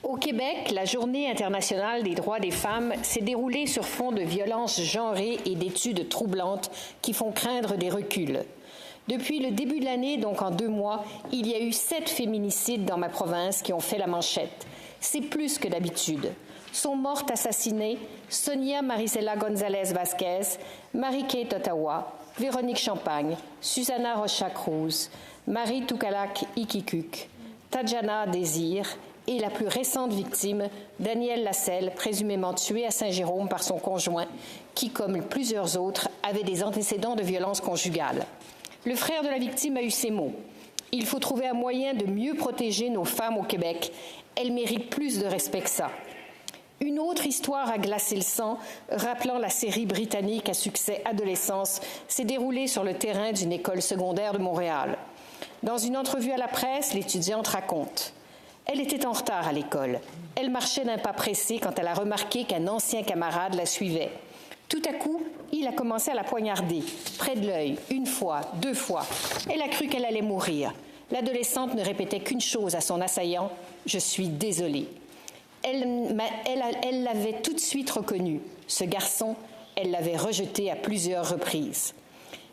Au Québec, la Journée internationale des droits des femmes s'est déroulée sur fond de violences genrées et d'études troublantes qui font craindre des reculs. Depuis le début de l'année, donc en 2 mois, il y a eu 7 féminicides dans ma province qui ont fait la manchette. C'est plus que d'habitude. Sont mortes assassinées Sonia Marisela González Vázquez, Marie-Kate Ottawa, Véronique Champagne, Susana Rocha Cruz, Marie Tukalak Ikikuk, Tadjana Désir et la plus récente victime, Danielle Lasselle, présumément tuée à Saint-Jérôme par son conjoint, qui, comme plusieurs autres, avait des antécédents de violence conjugale. Le frère de la victime a eu ces mots. « Il faut trouver un moyen de mieux protéger nos femmes au Québec. Elles méritent plus de respect que ça. » Une autre histoire a glacé le sang, rappelant la série britannique à succès Adolescence, s'est déroulée sur le terrain d'une école secondaire de Montréal. Dans une entrevue à la presse, l'étudiante raconte. Elle était en retard à l'école. Elle marchait d'un pas pressé quand elle a remarqué qu'un ancien camarade la suivait. Tout à coup, il a commencé à la poignarder, près de l'œil, 1 fois, 2 fois. Elle a cru qu'elle allait mourir. L'adolescente ne répétait qu'une chose à son assaillant, « Je suis désolée ». Elle l'avait tout de suite reconnu. Ce garçon, elle l'avait rejeté à plusieurs reprises.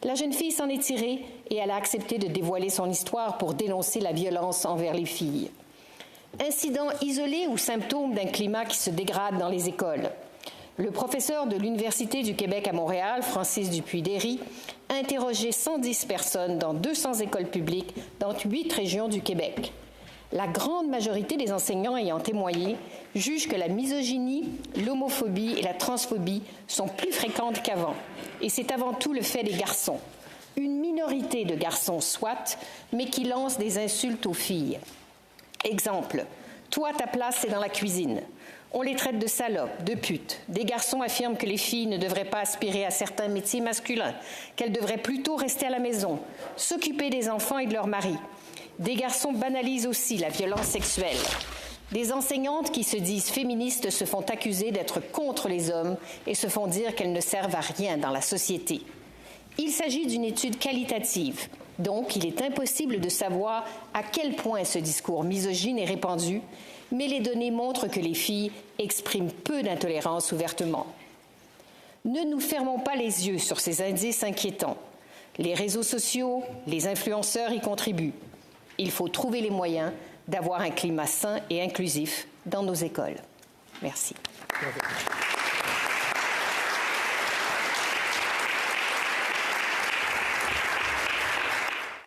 La jeune fille s'en est tirée et elle a accepté de dévoiler son histoire pour dénoncer la violence envers les filles. Incident isolé ou symptôme d'un climat qui se dégrade dans les écoles. Le professeur de l'Université du Québec à Montréal, Francis Dupuis-Déry, a interrogé 110 personnes dans 200 écoles publiques dans 8 régions du Québec. La grande majorité des enseignants ayant témoigné jugent que la misogynie, l'homophobie et la transphobie sont plus fréquentes qu'avant. Et c'est avant tout le fait des garçons. Une minorité de garçons soit, mais qui lancent des insultes aux filles. Exemple, « Toi, ta place, c'est dans la cuisine ». On les traite de salopes, de putes. Des garçons affirment que les filles ne devraient pas aspirer à certains métiers masculins, qu'elles devraient plutôt rester à la maison, s'occuper des enfants et de leurs maris. Des garçons banalisent aussi la violence sexuelle. Des enseignantes qui se disent féministes se font accuser d'être contre les hommes et se font dire qu'elles ne servent à rien dans la société. Il s'agit d'une étude qualitative, donc il est impossible de savoir à quel point ce discours misogyne est répandu, mais les données montrent que les filles expriment peu d'intolérance ouvertement. Ne nous fermons pas les yeux sur ces indices inquiétants. Les réseaux sociaux, les influenceurs y contribuent. Il faut trouver les moyens d'avoir un climat sain et inclusif dans nos écoles. Merci.